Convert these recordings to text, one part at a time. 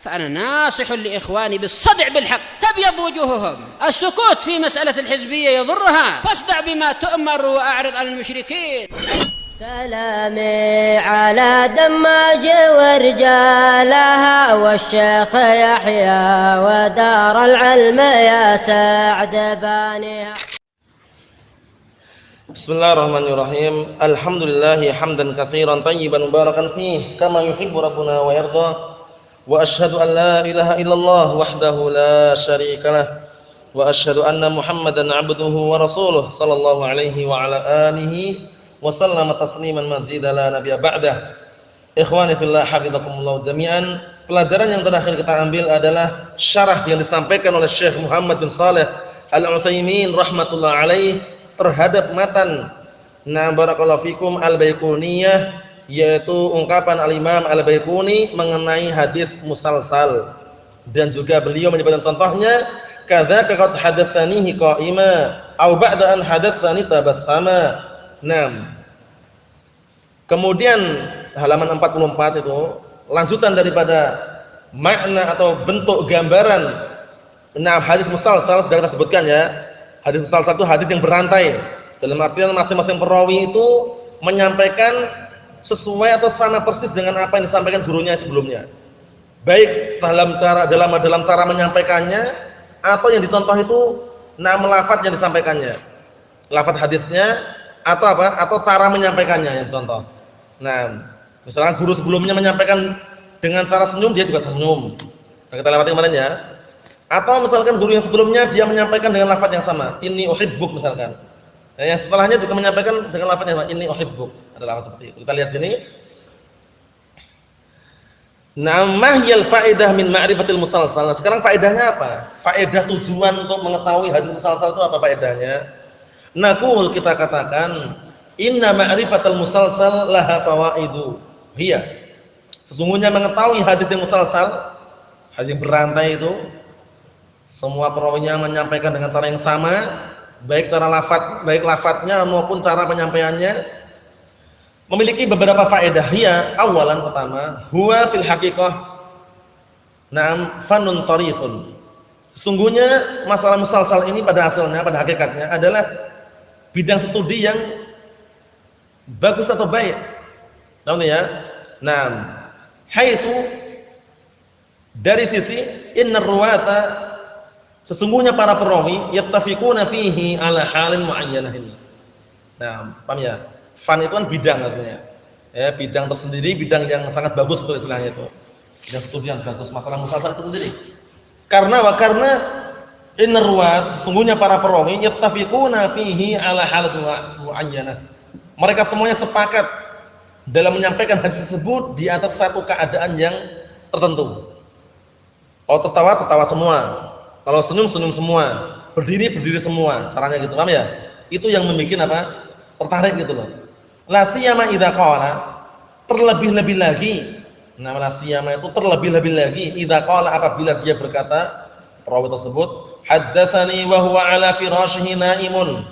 فأنا ناصح لإخواني بالصدع بالحق تبيض وجوههم. السكوت في مسألة الحزبية يضرها، فاصدع بما تؤمر وأعرض عن المشركين. سلامي على دماج ورجالها والشيخ يحيى ودار العلم يا سعد بانيها. Bismillahirrahmanirrahim. Alhamdulillahi hamdan katsiran tayyiban mubarakan fih kama yuhibbu rabbuna wa yarda. Wa asyhadu an la ilaha illallah wahdahu la syarikalah wa asyhadu anna Muhammadan 'abduhu wa rasuluh sallallahu alaihi wa ala alihi wa sallama tasliman mazida la nabiyya ba'dah. Ikhwani fillah hafizakumullah jami'an. Pelajaran yang terakhir kita ambil adalah syarah yang disampaikan oleh Syekh Muhammad bin Shalih Al-Utsaimin rahimatullah alaih terhadap matan barakallahu fikum Al-Baiquniyah, yaitu ungkapan Al-Imam Al-Baiquni mengenai hadis musalsal, dan juga beliau menyebutkan contohnya kadzaka qad hadatsanihi qa'ima aw ba'da an hadatsani tabassama. Kemudian halaman 44 itu lanjutan daripada makna atau bentuk gambaran hadis musalsal sudah kita sebutkan ya. Hadis musalsal itu hadis yang berantai, dalam artian masing-masing perawi itu menyampaikan sesuai atau sama persis dengan apa yang disampaikan gurunya sebelumnya, baik dalam cara menyampaikannya atau yang dicontoh itu lafaz yang disampaikannya, lafaz hadisnya atau atau cara menyampaikannya yang dicontoh. Misalnya guru sebelumnya menyampaikan dengan cara senyum, dia juga senyum. Kita lewati kemarin ya. Atau misalkan guru yang sebelumnya dia menyampaikan dengan lafaz yang sama, inni uhibbuk misalkan. Yang setelahnya juga menyampaikan dengan lafaz yang sama, inni uhibbuk. Ada lafaz seperti itu. Kita lihat sini. Mahyal faedah min ma'rifatil musalsal. Sekarang faedahnya apa? Faedah tujuan untuk mengetahui hadis musalsal itu apa faedahnya? Naqul, kita katakan, inna ma'rifatal musalsal laha fawaidu. Hiya. Sesungguhnya mengetahui hadis yang musalsal, hadis yang berantai itu, semua perawinya menyampaikan dengan cara yang sama, baik lafadznya maupun cara penyampaiannya, memiliki beberapa faedah. Ya, awalan pertama, huwa fil haqiqah fanun tarifun. Sesungguhnya masalah musalsal ini pada asalnya, pada hakikatnya adalah bidang studi yang bagus atau baik. Tahu ya? Haitsu dari sisi innar ruwata, sesungguhnya para perawi yattafiquna fihi ala halin muayyanah ini. Paham ya? Fan itu kan bidang maksudnya. Ya, bidang tersendiri, bidang yang sangat bagus itu istilahnya itu. Bidang studi yang bagus masalah musalsal itu sendiri. Karena innar ruwat, sesungguhnya para perawi yattafiquna fihi ala halin muayyanah. Mereka semuanya sepakat dalam menyampaikan hadis tersebut di atas satu keadaan yang tertentu. Kalau tertawa semua. Kalau senyum semua, berdiri semua, caranya gitu, paham ya? Itu yang membuat tertarik gitu loh. La siyama idza qala, terlebih-lebih lagi. La siyama itu terlebih-lebih lagi idza qala, apabila dia berkata, perawi tersebut, haddatsani wa huwa ala firashihi naimun.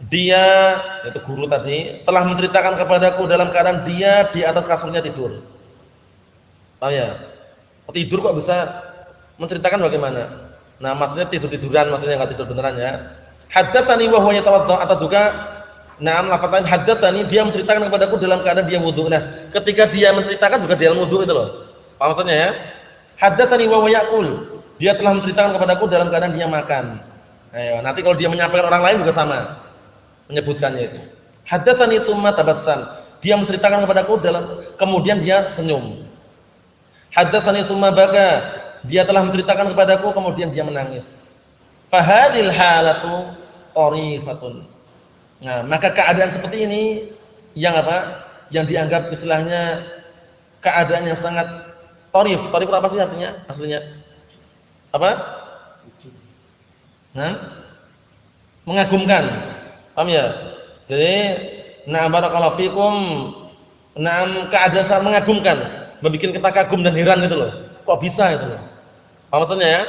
Dia, itu guru tadi, telah menceritakan kepadaku dalam keadaan dia di atas kasurnya tidur. Paham ya? Tidur kok bisa menceritakan bagaimana? Maksudnya tidur-tiduran, maksudnya enggak tidur beneran ya. Haddatsani wa huwa yatawadda, atau juga lafazan haddatsani, dia menceritakan kepadaku dalam keadaan dia wudu. Ketika dia menceritakan juga dia wudu itu loh. Apa maksudnya ya? Haddatsani wa huwa yaqul, dia telah menceritakan kepadaku dalam keadaan dia makan. Nanti kalau dia menyampaikan orang lain juga sama menyebutkannya itu. Haddatsani summa tabassam, dia menceritakan kepadaku kemudian dia senyum. Haddatsani summa baka, dia telah menceritakan kepadaku kemudian dia menangis. Fahadil halatu qarifatun. Maka keadaan seperti ini yang yang dianggap istilahnya keadaan yang sangat tarif. Tarif apa sih artinya? Aslinya apa? Mengagumkan. Paham ya? Jadi barakallahu fikum, keadaan sangat mengagumkan, membuat kita kagum dan heran gitu loh. Kok bisa itu loh. Apa maksudnya ya?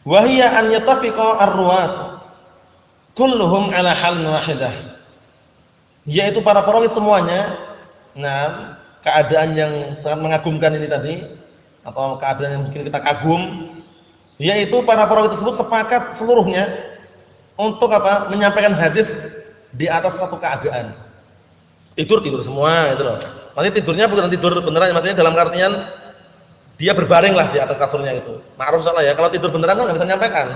Wa hiya an yatafiqa ar-ruwat kulluhum ala halin wahidah. Yaitu para perawi semuanya Nah, keadaan yang sangat mengagumkan ini tadi, atau keadaan yang bikin kita kagum, yaitu para perawi tersebut sepakat seluruhnya untuk apa? Menyampaikan hadis di atas satu keadaan. Tidur semua itu loh. Nanti tidurnya bukan tidur beneran, maksudnya dalam artian dia berbaring lah di atas kasurnya itu. Ma'ruf salah ya. Kalau tidur beneran kan nggak bisa menyampaikan.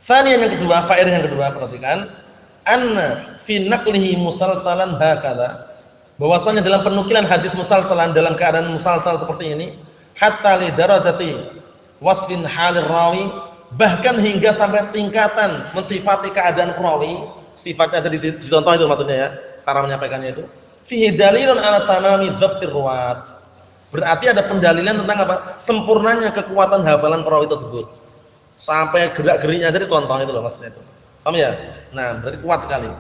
Sanian yang kedua, faedah yang kedua, perhatikan, anna fi naqlihi musalsalan hakadha. Bahwasanya dalam penukilan hadis musalsalan dalam keadaan musalsal seperti ini, hatta li darajati wasfin halir rawi, bahkan hingga sampai tingkatan mensifati keadaan perawi, sifatnya jadi dicontoh itu maksudnya ya, cara menyampaikannya itu. Fihi dalilun ala tamami dhabtir ruwat. Berarti ada pendalilan tentang apa? Sempurnanya kekuatan hafalan perawi tersebut. Sampai gerak-geriknya jadi contoh itu loh maksudnya itu. Paham ya? Nah, berarti kuat sekali.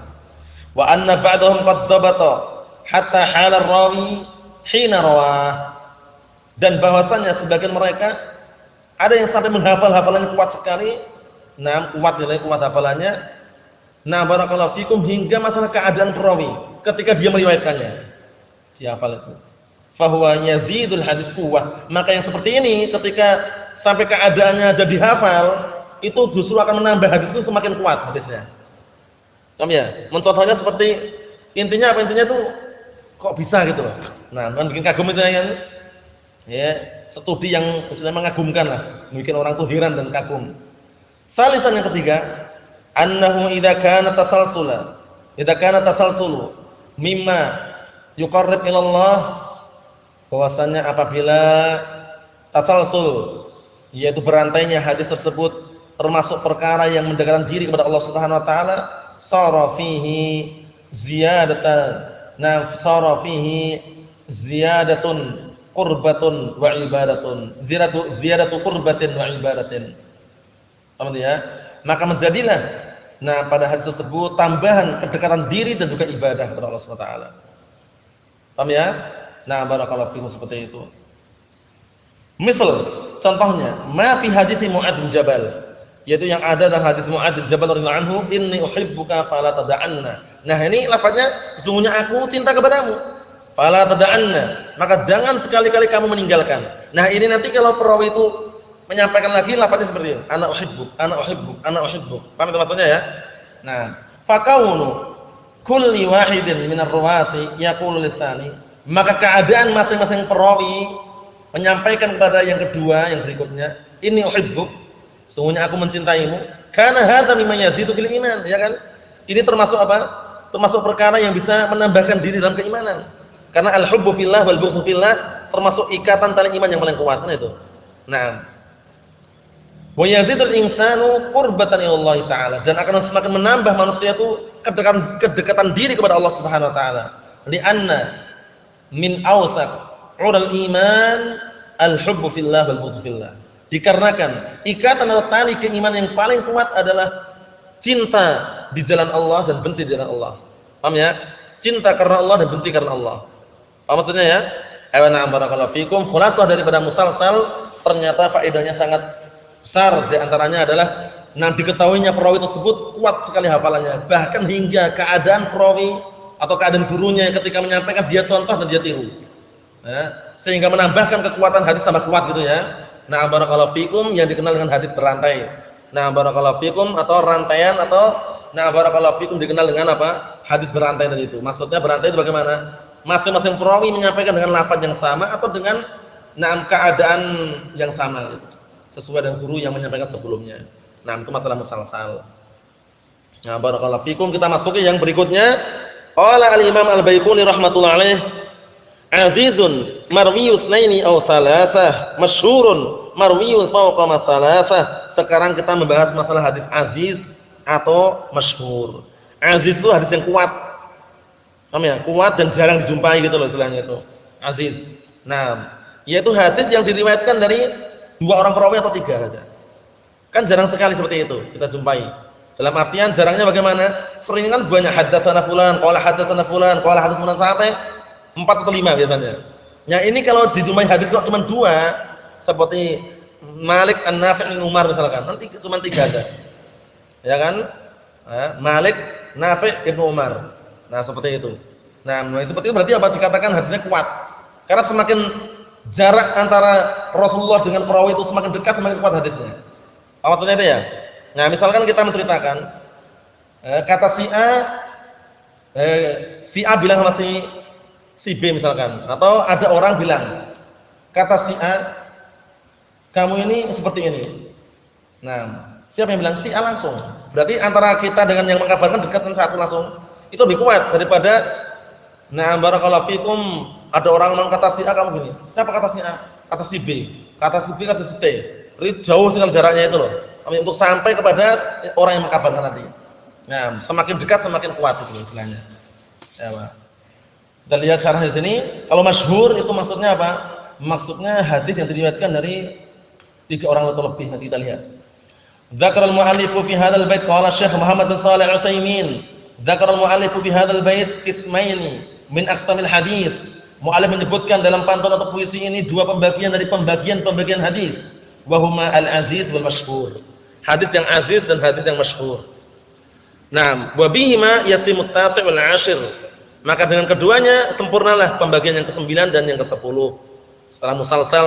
Wa anna ba'dahum qad dhabata hatta halar rawi hina rawah. Dan bahwasanya sebagian mereka ada yang sampai menghafal hafalannya kuat sekali. Nah, kuat nilai kuat hafalannya. Nah, barakallahu fikum hingga masalah keadaan perawi ketika dia meriwayatkannya. Dia hafal itu. Fahuwa yazidul hadis quwwah. Maka yang seperti ini ketika sampai keadaannya jadi hafal, itu justru akan menambah hadis itu semakin kuat hadisnya. Paham ya? Mencontohnya seperti intinya apa? Intinya tuh kok bisa gitu loh. Nah, kan bikin kagum itu kan. Ya, studi yang istilahnya mengagumkan lah, bikin orang tuh heran dan kagum. Salisan yang ketiga, annahu idza kana tasalsulu mimma yuqarrib ila Allah, bahwasanya apabila tasalsul yaitu berantainya hadis tersebut termasuk perkara yang mendekatkan diri kepada Allah Subhanahu wa taala, sara fihi ziyadatun qurbatun wa ibadatun, ziyadatu qurbatin wa ibadatin. Paham ya? Maka menjadilah pada hadis tersebut tambahan kedekatan diri dan juga ibadah kepada Allah Subhanahu wa taala. Paham ya? Nah, barakallahu fikum seperti itu. Misal contohnya, ma fi hadits Mu'adz bin Jabal, yaitu yang ada dalam hadis Mu'adz bin Jabal radhiyallahu anhu, inni uhibbuka fala tada'anna. Nah, ini lafaznya sesungguhnya aku cinta kepadamu. Fala tada'anna, maka jangan sekali-kali kamu meninggalkan. Nah, ini nanti kalau perawi itu menyampaikan lagi lafaznya seperti ini, ana uhibbuk, ana uhibbuk, ana uhibbuk. Paham itu maksudnya ya? Nah, fakaunu kulli wahidin minar ruwati yaqulu lisani, maka keadaan masing-masing perawi menyampaikan kepada yang kedua yang berikutnya, inni uhibbuk, sesungguhnya aku mencintaimu, karena hadza mimma yazidu fil iman, ya kan? Ini termasuk apa? Termasuk perkara yang bisa menambahkan diri dalam keimanan. Karena al-hubbu fillah wal bughdhu fillah termasuk ikatan tali iman yang paling kuat, kan itu. Nah, wa yazidul insanu qurbatan ila Allah taala, dan akan semakin menambah manusia itu kedekatan diri kepada Allah Subhanahu wa taala. Li'anna min awsaq 'ural iman al-hubbu fillah wal bughdhu fillah. Dikarenakan ikatan atau tali keimanan yang paling kuat adalah cinta di jalan Allah dan benci di jalan Allah. Paham ya? Cinta karena Allah dan benci karena Allah. Apa maksudnya ya? Na'am barakallahu fikum. Khulasah daripada musalsal ternyata faedahnya sangat besar. Di antaranya adalah diketahuinya perawi tersebut kuat sekali hafalannya, bahkan hingga keadaan perawi atau keadaan gurunya ketika menyampaikan dia contoh dan dia tiru. Ya, sehingga menambahkan kekuatan hadis tambah kuat gitu ya. Na'am barakallahu fikum, yang dikenal dengan hadis berantai. Na'am barakallahu fikum, atau rantaian, atau na'am barakallahu fikum dikenal dengan apa? Hadis berantai tadi itu. Maksudnya berantai itu bagaimana? Masing-masing perawi menyampaikan dengan lafaz yang sama atau dengan keadaan yang sama gitu, sesuai dengan guru yang menyampaikan sebelumnya. Nah, itu masalah musalsal. Nah, barakallahu fikum, kita masuki yang berikutnya. Qala al-Imam Al-Baiquni rahimatullah alaih, azizun marwiyus naini aw salasah, masyhurun marwiyus fawqa masalasah. Sekarang kita membahas masalah hadis aziz atau masyhur. Aziz itu hadis yang kuat. Paham ya? Kuat dan jarang dijumpai gitu loh istilahnya itu. Aziz. Nah, yaitu hadis yang diriwayatkan dari dua orang perawi atau tiga saja. Kan jarang sekali seperti itu kita jumpai. Dalam artian jarangnya bagaimana? Sering kan banyak haddatsana fulan, qala haddatsana fulan, qala haddatsana sampai 4 atau 5 biasanya. Yang ini kalau dijumpai hadis kok cuma 2, seperti Malik An-Nafi' bin Umar misalkan, nanti cuma 3 aja. Ya kan? Malik, Nafi' bin Umar. Nah, seperti itu. Nah, seperti itu berarti apa? Dikatakan hadisnya kuat. Karena semakin jarak antara Rasulullah dengan perawi itu semakin dekat, semakin kuat hadisnya. Apa maksudnya itu ya? Nah, misalkan kita menceritakan kata si A bilang sama si B misalkan, atau ada orang bilang kata si A, kamu ini seperti ini. Nah, siapa yang bilang? Si A langsung. Berarti antara kita dengan yang mengabarkan dekat dan satu langsung. Itu lebih kuat daripada barakallahu fikum, ada orang ngomong kata si A kamu gini. Siapa kata si A? Kata si B. Kata si B, kata si C. Berarti jauh sekali jaraknya itu loh. Untuk sampai kepada orang yang mengabarkan tadi. Nah, semakin dekat semakin kuat itu istilahnya. Ya, Pak. Kita lihat syarah di sini. Kalau masyhur itu maksudnya apa? Maksudnya hadis yang diriwayatkan dari 3 orang atau lebih. Nanti kita lihat. Dzakara al-mu'allifu fi hadzal bait qala Syekh Muhammad bin Shalih Al-Utsaimin. Dzakara al-mu'allifu fi hadzal bait qismaini min aqsamil hadis. Mu'allif menyebutkan dalam pantun atau puisi ini 2 pembagian dari pembagian hadis. Wa huma al-aziz wal masyhur. Hadis yang aziz dan hadis yang masyhur. Nah, wa bihima yatimut tasi' wal 'ashir. Maka dengan keduanya sempurnalah pembagian yang ke-9 dan yang ke-10. Setelah musalsal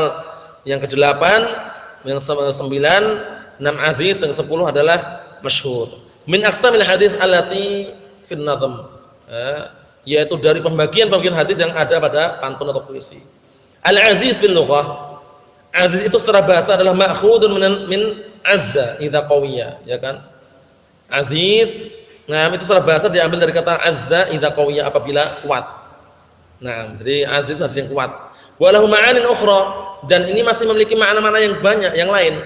yang ke-8, yang ke-9, 6 aziz, yang ke-10 adalah masyhur. Min aqsamil hadis allati fil nazm. Yaitu dari pembagian hadis yang ada pada pantun atau puisi. Al-aziz fil lughah. Aziz itu secara bahasa adalah ma'khudun min azza idza qawiyya, ya kan? Aziz, nah itu secara bahasa diambil dari kata azza idza qawiyya, apabila kuat. Nah, jadi aziz hadis yang kuat. Walahu ma'anin ukhra, dan ini masih memiliki makna-makna yang banyak yang lain.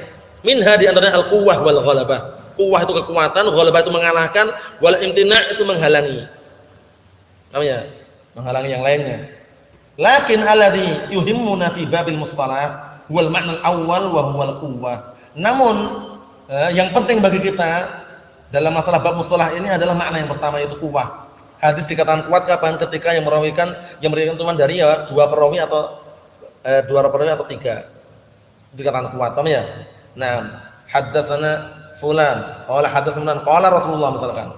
Minha di antaranya al-quwwah wal ghalabah. Quwwah itu kekuatan, ghalabah itu mengalahkan, wal imtina' itu menghalangi. Apa ya? Menghalangi yang lainnya. Lakin alladhi yuhimmuna fi babil mustalah wal ma'na al-awwal wa huwa al-quwwah. Namun yang penting bagi kita dalam masalah bab mustalah ini adalah makna yang pertama, yaitu quwwah. Hadis dikatakan kuat kapan? Ketika yang merawikan cuma dari 2 perawi atau 2 perawi atau 3. Dikatakan kuat, paham ya? Nah, haddatsana fulan, qala haddatsana qala Rasulullah misalkan.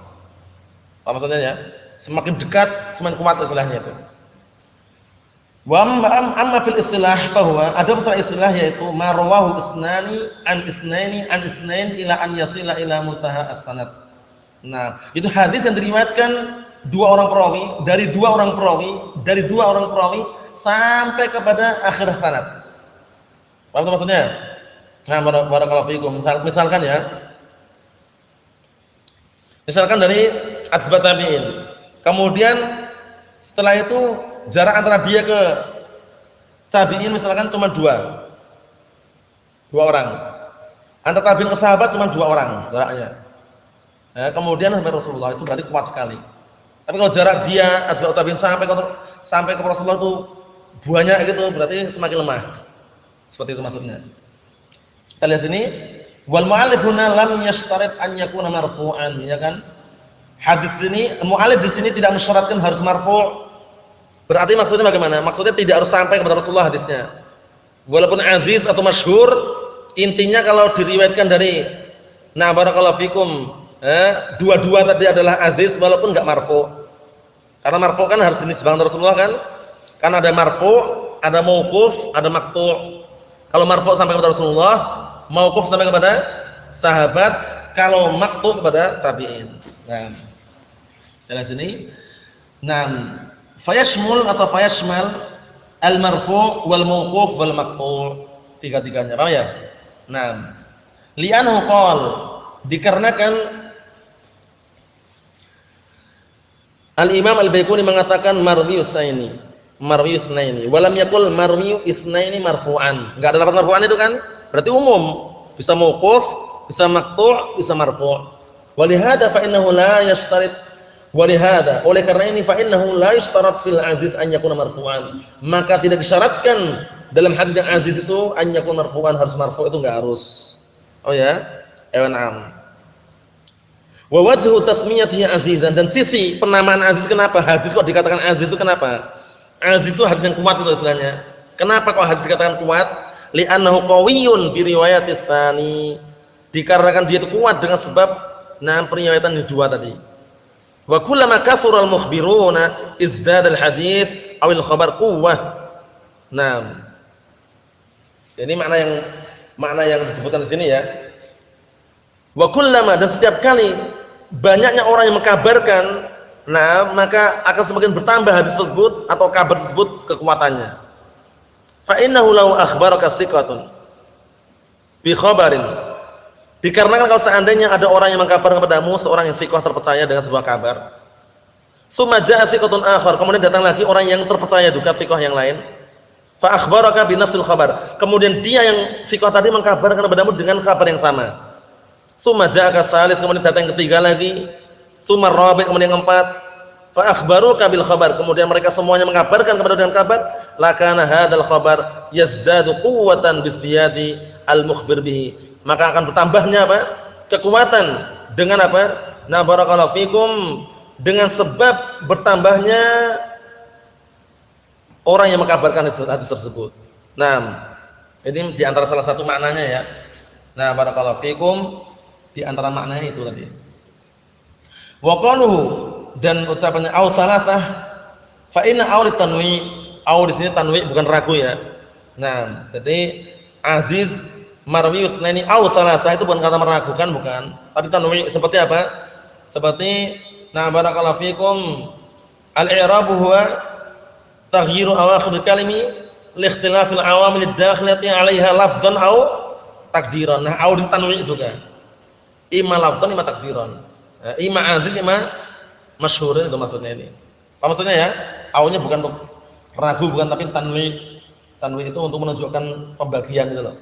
Apa maksudnya ya? Semakin dekat semakin kuat istilahnya itu. Wa amma fil istilah bahwa ada masalah istilah yaitu ma rawahu isnani an isnain ila an yasila ila muntaha as-sanad. Nah, itu hadis yang diriwayatkan 2 orang perawi, dari 2 orang perawi sampai kepada akhir sanad. Paham itu maksudnya? Nah, barakallahu fikum. Misalkan ya. Misalkan dari atba' tabi'in. Kemudian setelah itu jarak antara dia ke tabi'in misalkan cuma 2 orang. Antara tabi'in ke sahabat cuma 2 orang jaraknya. Kemudian sampai Rasulullah, itu berarti kuat sekali. Tapi kalau jarak dia atba'ut tabi'in sampai ke Rasulullah itu banyak gitu, berarti semakin lemah. Seperti itu maksudnya. Kita lihat sini, wal mu'allif huna lam yashtarit an yakuna marfu'an, ya kan? Hadis ini mu'allif di sini tidak mensyaratkan harus marfu'. Berarti maksudnya bagaimana? Maksudnya tidak harus sampai kepada Rasulullah hadisnya. Walaupun aziz atau masyhur, intinya kalau diriwayatkan dari barakallahu fikum, dua-dua tadi adalah aziz walaupun enggak marfu'. Karena marfu' kan harus dinisbahkan Rasulullah kan? Karena ada marfu', ada mauquf, ada maqtu'. Kalau marfu' sampai kepada Rasulullah, mauquf sampai kepada sahabat, kalau maqtu' kepada tabi'in. Nah, dari sini, fayashmul atau fayashmal al-marfu' wal mauquf wal maqtu', tiga-tiganya, paham ya? Nah, li'annahu qala, dikarenakan Al-Imam Al-Baiquni mengatakan marwiyus naini walam yaqul marwiyu isnaini marfu'an. Enggak ada lafaz marfu'an itu kan? Berarti umum, bisa mauquf, bisa maqtu', bisa marfu'. Walihada fa innahu la yashtarit, walihada, oleh karena ini fa innahu la yashtarat fil aziz an yakuna marfu'an. Maka tidak disyaratkan dalam hadis yang aziz itu an yakuna marfu'an, harus marfu', itu enggak harus. Oh ya? Na'am. Wa wajhu tasmiyatihi azizan, dan sisi penamaan aziz, kenapa hadis kok dikatakan aziz itu kenapa? Aziz itu hadis yang kuat itu istilahnya. Kenapa kok hadis dikatakan kuat? Li'annahu qawiyyun bi riwayatis tsani. Dikarenakan dia itu kuat dengan sebab periwayatan yang 2 tadi. Wa kullama kathura al-mukhbiruna izdada al-hadits aw al-khabar quwwah. Nah, ini makna yang disebutkan di sini ya. Wa kullama, dan setiap kali banyaknya orang yang mengkabarkan, nah maka akan semakin bertambah hadis tersebut atau kabar tersebut kekuatannya. Fa innahu law akhbaraka thiqatun bi khabarin, dikarenakan kalau seandainya ada orang yang mengkabarkan kepadamu seorang yang thiqah terpercaya dengan sebuah kabar, tsumma jaa thiqatun akhar, kemudian datang lagi orang yang terpercaya juga thiqah yang lain, fa akhbaraka bi nafsil khabar, kemudian dia yang thiqah tadi mengkabarkan kepadamu dengan kabar yang sama. Tsumma ja'aka tsalis, kemudian datang yang ketiga lagi, tsumma rabi', kemudian yang keempat, fa akhbaruka bil khabar, kemudian mereka semuanya mengabarkan kepada dengan kabar, lakana hadzal khabar yazdadu quwwatan bizdiyadi al mukhbir bihi, maka akan bertambahnya apa? Kekuatan dengan apa? Na barakallahu fikum, dengan sebab bertambahnya orang yang mengkabarkan hadis tersebut. Nah, ini di antara salah satu maknanya ya. Nah, barakallahu fikum, di antara maknanya itu tadi. Wa qaluhu, dan ucapannya au salasah, fa inna aul tanwi, au di sini tanwi bukan ragu ya. Nah, jadi aziz marwi usnaini au salasah itu bukan kata meragukan, bukan, tapi tanwi seperti apa? Seperti na barakallahu fikum, al-i'rabu huwa taghyiru awakhir kalimi li ikhtilafil awamil ad-dakhilati 'alaiha lafdhan au takdiran. Nah, au di tanwi juga. Ima lafdhan, ima takdiran. Ima aziz, ima masyhurin, itu maksudnya ini. Apa maksudnya ya? Aunya bukan untuk ragu, bukan, tapi tanwi. Tanwi itu untuk menunjukkan pembagian gitu loh.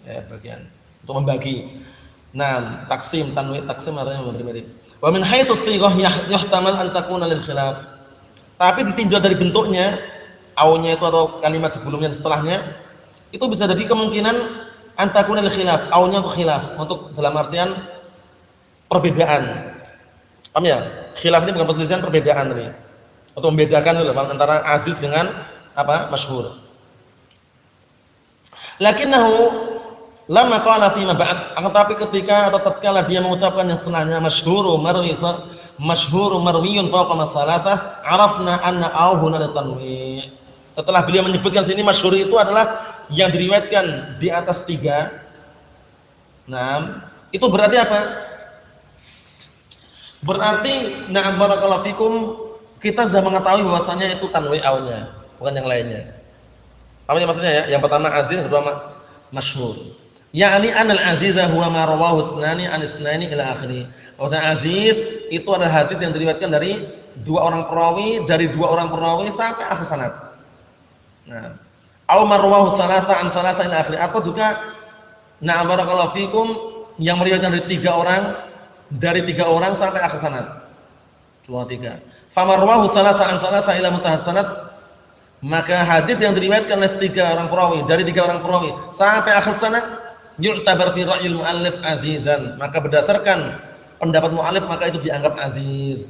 Ya, bagian. Untuk membagi. Nah, taksim, tanwi, taksim artinya memberi. Wa min haitsu shighah yuhtamal an takuna lil khilaf. Tapi ditinjau dari bentuknya, aunya itu atau kalimat sebelumnya dan setelahnya, itu bisa jadi kemungkinan antakuna lil khilaf, aunya untuk khilaf, untuk dalam artian perbedaan. Paham ya? Khilaf ini bukan perselisihan, perbedaan tadi. Untuk membedakan dulu antara aziz dengan apa? Masyhur. Lakinnahu lamma qala fi ma ba'd, akan tapi ketika atau tatkala dia mengucapkan yang setelahnya masyhuru marwiyun fawqa masalatah, arafna anna auhuna litanwi. Setelah beliau menyebutkan sini masyhur itu adalah yang diriwayatkan di atas 3. Nah, itu berarti apa? Berarti na'am barakallahu fikum, kita sudah mengetahui bahwasanya itu tanwi aunya, bukan yang lainnya. Apa yang maksudnya ya? Yang pertama aziz, yang kedua masyhur. Ya'ni anal aziza huwa ma rawahu isnani an isnani ila akhiri. Bahwasanya aziz itu adalah hadis yang diriwayatkan dari 2 orang perawi, dari 2 orang perawi sampai akhir sanad. Nah, au marwahu salasa an salasa ila akhir, atau juga na'am barakallahu fikum yang meriwayatkan dari 3 orang sampai akhir sanad. 2-3. Fa marwahu salasa an salasa ila muntahas sanad, maka hadis yang diriwayatkan oleh 3 orang perawi, dari 3 orang perawi sampai akhir sanad, yu'tabar fi ra'yil muallif azizan, maka berdasarkan pendapat muallif maka itu dianggap aziz.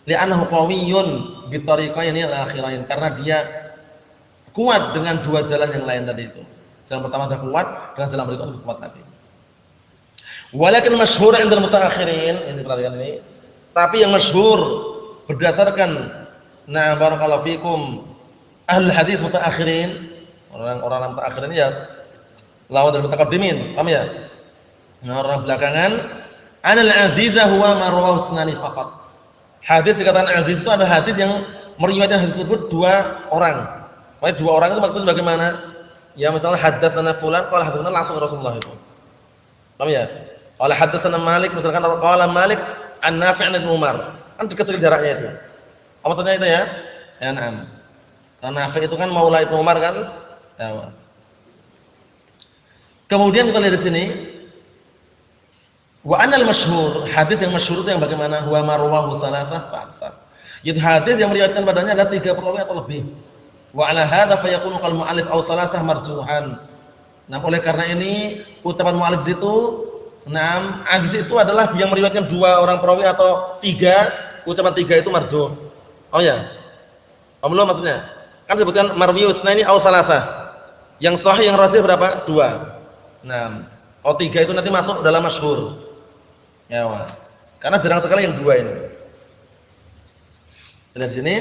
Li'annahu qawiyyun bi tariqaini al-akhirain, karena dia kuat dengan 2 jalan yang lain tadi itu. Jalan pertama sudah kuat, dengan jalan berikutnya lebih kuat lagi. Walakin masyhur 'inda al-mutaakhirin, ini perhatikan ini. Tapi yang masyhur berdasarkan na barakallahu fikum ahli hadis mutaakhirin, orang-orang mutaakhirin ya lawan dari mutaqaddimin, paham ya? Nah, orang belakangan, anal aziza huwa ma rawahu isnani faqat. Hadis dikatakan aziz itu adalah hadis yang meriwayatkan hadis tersebut 2 orang. Maksudnya 2 orang itu maksudnya bagaimana? Ya misalnya haddatsana fulan qala haddatsana langsung Rasulullah itu. Paham ya? Qala haddatsana Malik, misalkan qala Malik an Nafi' an Umar. Kan dekat sekali jaraknya itu. Apa maksudnya itu ya? Ya na'am. Karena Nafi' itu kan maula Ibnu Umar kan? Ya. Kemudian kita lihat di sini, wa anal masyhur, hadis yang masyhur itu yang bagaimana? Huwa marwahu salasah fa aksar. Yaitu hadis yang meriwayatkan padanya ada 3 perawi atau lebih. Wa ala hadza fa yakunu qal mu'allif aw salasah marjuhan. Nah, oleh karena ini ucapan mu'allif itu, nah, aziz itu adalah yang meriwayatkan 2 orang perawi atau 3, ucapan 3 itu marjuh. Oh ya. Paham belum maksudnya? Kan sebutkan marwi usnaini aw salasah. Yang sahih yang rajih berapa? 2. Nah, 3 itu nanti masuk dalam masyhur. Ya, wah. Karena jarang sekali yang 2 ini. Lihat sini.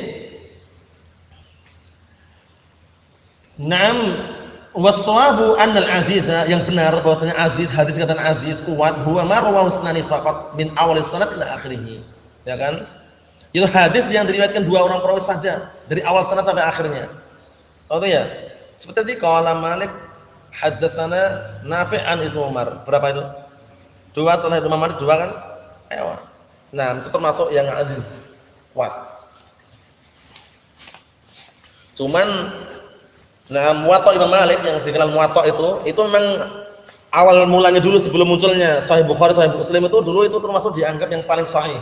Naam was-shawabu anna al-aziza, yang benar bahwasanya aziz, hadis kata aziz kuat, huwa ma rawahu isnani faqat min awal sanad ila akhirih. Ya kan? Itu hadis yang diriwayatkan dua orang perawi saja dari awal sanad sampai akhirnya. Tahu ya? Seperti qala Malik haddatsana Nafi' an Ibnu Umar. Berapa itu? Dua, sanad Imam Malik dua kan? Ewa. Nah, itu termasuk yang aziz, kuat. Cuman nah, Muwatta Imam Malik yang dikenal Muwatta itu memang awal mulanya dulu sebelum munculnya Sahih Bukhari, Sahih Muslim itu dulu itu termasuk dianggap yang paling sahih.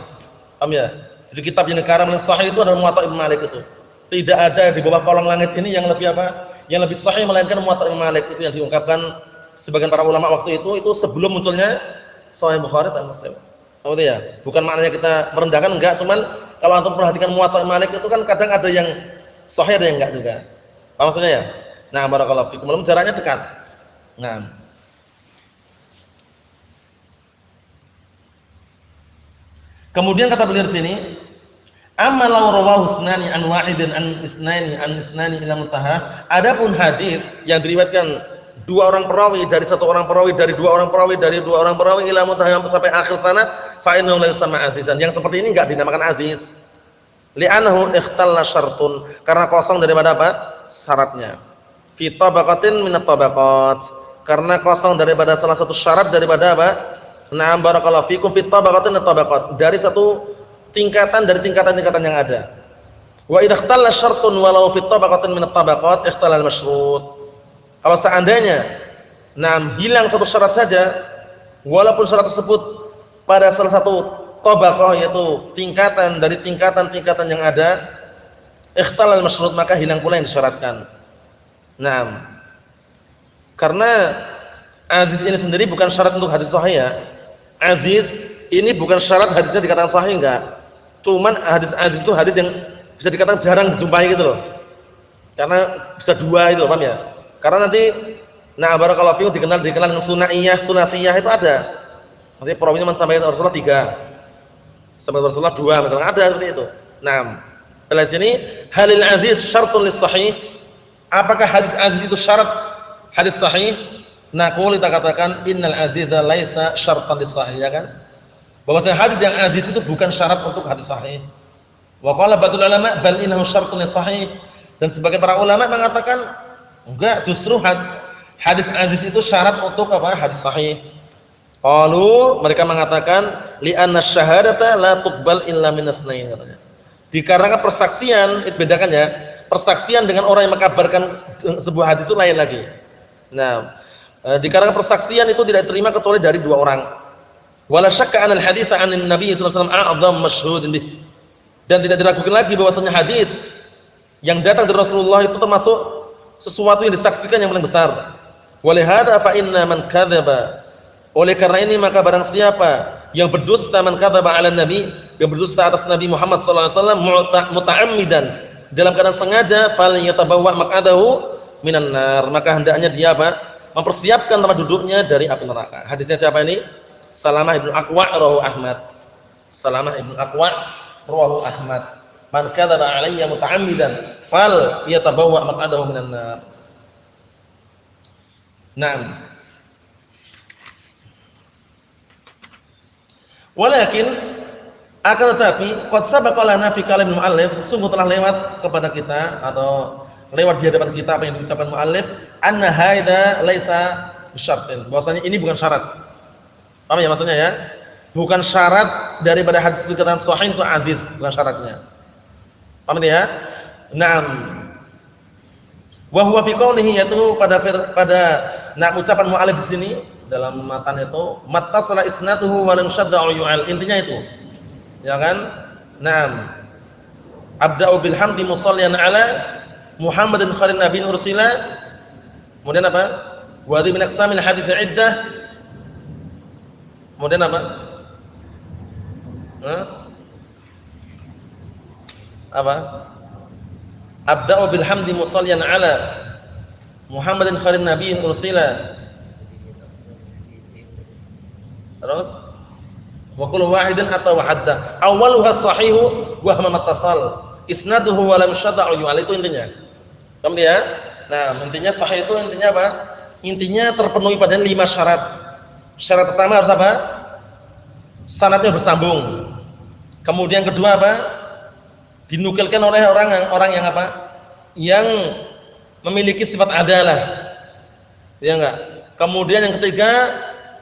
Paham ya? Jadi kitab yang sekarang paling sahih itu adalah Muwatta Imam Malik itu. Tidak ada di bawah kolong langit ini yang lebih apa? Yang lebih sahih melainkan Muwatta Imam Malik, itu yang diungkapkan sebagian para ulama waktu itu sebelum munculnya Sahih Bukhari, Sahih Muslim. Tahu ya? Bukan maknanya kita merendahkan, enggak, cuman kalau antum perhatikan Muwatta Imam Malik itu kan kadang ada yang sahih ada yang enggak juga. Apa maksudnya ya? Nah, barakallahu fikum. Walaupun jaraknya dekat. Nah. Kemudian kata beliau di sini, amma law rawahu isnani an wahidin an isnani ila muntaha. Adapun hadis yang diriwayatkan dua orang perawi dari satu orang perawi dari dua orang perawi dari dua orang perawi ila muntaha sampai akhir sana, fa innahu la yusamma azizan. Yang seperti ini enggak dinamakan aziz. Li'annahu ikhtalla syartun, karena kosong daripada apa? Syaratnya. Fi tabaqatin min at-tabaqat, karena kosong daripada salah satu syarat daripada apa? Na'am barakallahu fikum, fi tabaqatin min at-tabaqat, dari satu tingkatan dari tingkatan-tingkatan yang ada. Wa idza ikhtalla syartun walau fi tabaqatin min at-tabaqat ikhtalla al-masyrut. Kalau seandainya hilang satu syarat saja, walaupun syarat tersebut pada salah satu tabaqah, yaitu tingkatan dari tingkatan-tingkatan yang ada, ikhtalla al-masyrut, maka hilang pula yang disyaratkan. Nah, karena aziz ini sendiri bukan syarat untuk hadis sahih ya. Aziz ini bukan syarat hadisnya dikatakan sahih, enggak. Cuman hadis aziz itu hadis yang bisa dikatakan jarang dijumpai gitu loh. Karena bisa dua itu, paham ya? Karena nanti barakallahu fiikum dikenal dengan sunaiyah, sunasiyah itu ada. Maksudnya perawinya sampai Rasulullah 3. Sampai Rasulullah 2 misalnya, ada seperti itu. Nah, setelah sini halil aziz syartun lis sahih. Apakah hadis aziz itu syarat hadis sahih? Naqul, kita katakan innal aziza laisa syartan lis sahih, ya kan? Bahwasanya hadis yang aziz itu bukan syarat untuk hadis sahih. Wa qala ba'dul ulama bal innahu syartun lis sahih. Dan sebagian para ulama mengatakan enggak, justru hadis aziz itu syarat untuk apa? Hadis sahih. Qalu, mereka mengatakan li anna syahadata la tuqbal illa min asnain, katanya. Dikarenakan persaksian, itu bedakan ya. Persaksian dengan orang yang mengkabarkan sebuah hadis itu lain lagi. Nah, dikarenakan persaksian itu tidak diterima kecuali dari dua orang. Wala syakka anal hadits 'anin nabi sallallahu alaihi wasallam a'zam masyhudin bih. Dan tidak diragukan lagi bahwasanya hadis yang datang dari Rasulullah itu termasuk sesuatu yang disaksikan yang paling besar. Walihada fa inna man kadzaba, oleh karena ini maka barang siapa yang berdusta, man kadzaba 'alan nabi, yang berdusta atas Nabi Muhammad sallallahu alaihi wasallam muta'ammidan, dalam keadaan sengaja, fal yatabawwa maq'adahu minan nar, maka hendaknya dia apa? Mempersiapkan tempat duduknya dari api neraka. Hadisnya siapa ini? Salamah ibnu Aqwa' rawahu Ahmad. Salamah ibnu Aqwa' rawahu Ahmad. Man kadzaba 'alayya muta'ammidan fal yatabawwa maq'adahu minan nar. Naam. Walakin akan tetapi qad sabaqa lana fi kalam muallif, sungguh telah lewat kepada kita atau lewat di hadapan kita apa yang diucapkan muallif, anna haidha laisa bisyartin, bahwasanya ini bukan syarat. Paham ya maksudnya ya? Bukan syarat daripada hadis dikatakan sahih itu aziz, bukan syaratnya. Paham ya? Naam. Wa huwa fi qoulihi, yaitu pada ucapan muallif di sini dalam matan itu, mattasala isnaduhu wa lam shadda yu'al, intinya itu. Ya kan? Naam. Abda'u bil hamdi musalliyan ala Muhammadin khairin nabiyyin ursila. Kemudian apa? Wa hadhi min aqsamil hadits iddah. Kemudian apa? Apa? Abda'u bil hamdi musalliyan ala Muhammadin khairin nabiyyin ursila. Terus wa kullu wahidin atau hadda awwaluha sahihu wa huwa mattasal, isnaduhu wa lam syada'u yu'al, itu intinya. Paham ya? Nah, intinya sahih itu intinya apa? Intinya terpenuhi pada 5 syarat. Syarat pertama harus apa? Sanadnya bersambung. Kemudian kedua apa? Dinukilkan oleh orang yang apa? Yang memiliki sifat adalah. Ya enggak? Kemudian yang ketiga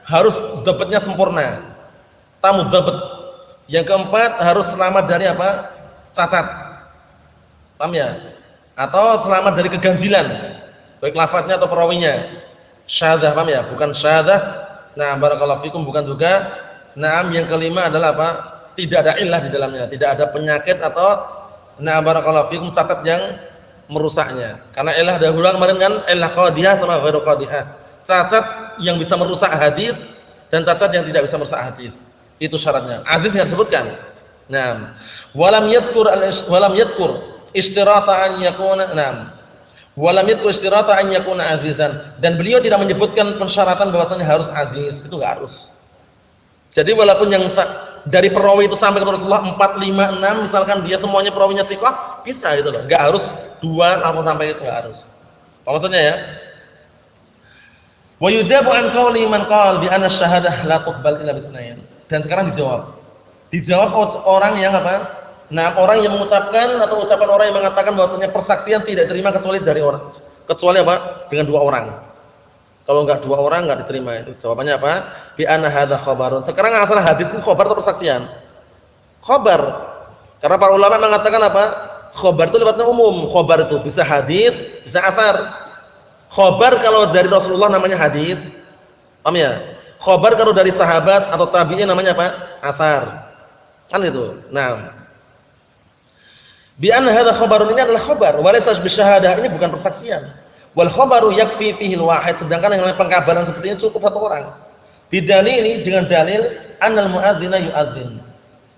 harus dapatnya sempurna. Tamu dapat. Yang keempat harus selamat dari apa? Cacat. Paham ya? Atau selamat dari keganjilan, baik lafadznya atau perawinya. Syadzah, paham ya? Bukan syadzah. Nah, barakallahu fikum, bukan juga. Nah, yang kelima adalah apa? Tidak ada illah di dalamnya, tidak ada penyakit atau nah barakallahu fikum cacat yang merusaknya. Karena illah dahulu kemarin kan illah qadhiyah sama ghairu qadhiyah. Cacat yang bisa merusak hadis dan cacat yang tidak bisa merusak hadis. Itu syaratnya. Aziz enggak disebutkan. Nah, walam yadhkur istirata an yakuna walam yadhkur istirata an yakuna azizan, dan beliau tidak menyebutkan persyaratan bahwasanya harus aziz, itu enggak harus. Jadi walaupun yang dari perawi itu sampai ke Rasulullah 4, 5, 6 misalkan dia semuanya perawinya thiqah, bisa gitu loh. Enggak harus 2 langsung sampai itu, enggak harus. Apa maksudnya ya? Wa yujabu an qawli man qala bi anna syahadah la tuqbal illa bisnayn. Dan sekarang dijawab. Dijawab orang yang apa? Nah, orang yang mengucapkan atau ucapan orang yang mengatakan bahwasanya persaksian tidak diterima kecuali dari orang. Kecuali apa? Dengan 2 orang. Kalau enggak 2 orang enggak diterima. Itu jawabannya apa? Bi anna hadza khabarun. Sekarang asal hadis itu khabar atau persaksian? Khabar. Karena para ulama mengatakan apa? Khabar itu sifatnya umum. Khabar itu bisa hadis, bisa atsar. Khabar kalau dari Rasulullah namanya hadis. Paham ya? Khabar kalau dari sahabat atau tabi'in namanya apa? Atsar. Kan itu. Nah, bi anna hadza khabarun, ini adalah khabar, wa laysa bisyahadah, ini bukan persaksian. Wal khabaru yakfi fihi al-wahid, sedangkan yang pengkabaran seperti ini cukup 1 orang. Bidalil ini dengan dalil annal muadzina yu'adzin.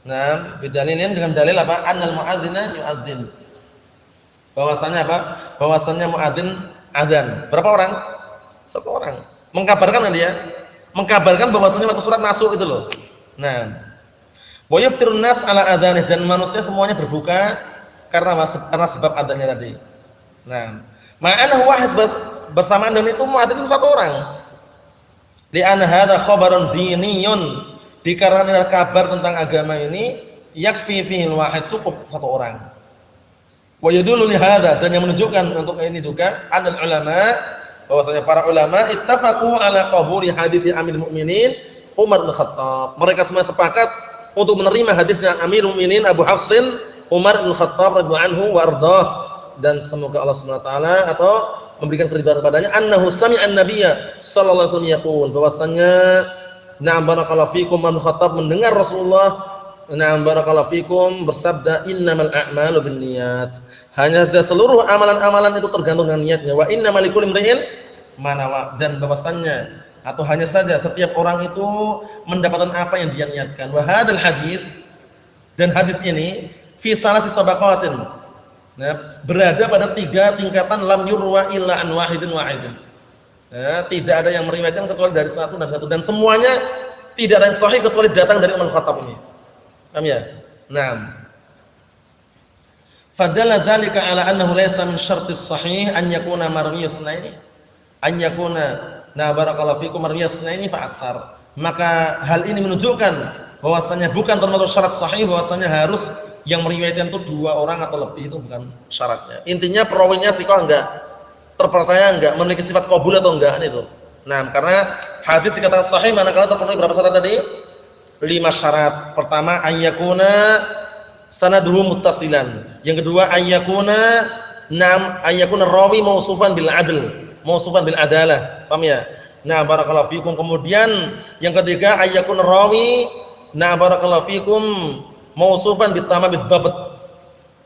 Nah, bidalilin dengan dalil apa? Annal muadzina yu'adzin. Bahwasanya apa? Bahwasanya muadzin azan. Berapa orang? 1 orang. Mengkabarkan kan dia? Mengkabarkan bahwasanya waktu surat masuk itu loh. Nah, wa yaftirun nas ala adzanih, dan manusia semuanya berbuka karena sebab adanya tadi. Nah, ma'anahu wahid, bersamaan dengan itu muadzin itu 1 orang. Li'anna hadza khabarun diniyun, dikarenakan kabar tentang agama ini yakfi fihi al-wahid, cukup 1 orang. Wa yadullu li hadza, dan yang menunjukkan untuk ini juga anal ulama, bahwasanya para ulama ittafaqu ala qabuli hadits Amirul Mukminin Umar bin Khattab. Mereka semua sepakat untuk menerima hadisnya Amirul Mukminin Abu Hafsin Umar bin Khattab radhiyallahu anhu wa ardhah, dan semoga Allah Subhanahu wa taala atau memberikan keridhaan kepadanya, annahu sami'an nabiyya sallallahu alaihi wasallam yaqul, bahwasanya na'am barakallahu fikum, Umar bin Khattab mendengar Rasulullah na'am barakallahu fikum bersabda, innamal a'malu binniyat, hanya saja seluruh amalan-amalan itu tergantung dengan niatnya, wa innamal likulli imri'in ma nawa, dan bahwasanya atau hanya saja setiap orang itu mendapatkan apa yang dia niatkan. Wa hadzal hadis, dan hadis ini fi salasi tabaqatin, nah, berada pada 3 tingkatan, lam yurwa illa an wahidin wahidin. Ya, tidak ada yang meriwayatkan kecuali dari satu, dan semuanya tidak ada yang sahih kecuali datang dari Umar Khattab ini. Paham ya? Naam. Fadalla dzalika ala annahu laysa min syartis sahih an yakuna marwiyas sunaini, an yakuna na barakallahu fikum marwiyas sunaini fa aktsar. Maka hal ini menunjukkan bahwasanya bukan termasuk syarat sahih bahwasanya harus yang meriwayatkan itu 2 orang atau lebih, itu bukan syaratnya. Intinya perawinya thiqah enggak, terpercaya enggak, memiliki sifat qabul atau enggak, itu. Nah, karena hadis dikatakan sahih manakala terpenuhi berapa syarat tadi? 5 syarat. Pertama, ayyakuna sanaduhu muttasilan. Yang kedua, ayyakuna rawi mausufan bil adl, mausufan bil adalah. Paham ya? Nah, barakallahu fikum. Kemudian yang ketiga, ayyakuna rawi barakallahu fikum mausufan bitamam bidzabt.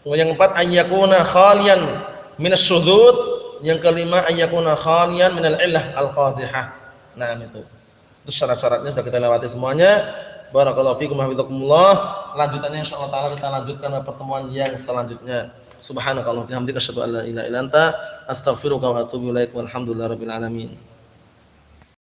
Yang keempat, ayyakuna khalian minasyudzud. Yang kelima, ayyakuna khalian minal illah al-qadhihah. Nah, itu syarat-syaratnya sudah kita lewati semuanya. Barakallahu fikum wa hafizakumullah. Lanjutannya insyaallah taala kita lanjutkan pada pertemuan yang selanjutnya. Subhanakallahumma wa bihamdika asyhadu an la ilaha illa anta astaghfiruka wa atubu ilaik. Walhamdulillahirabbil alamin.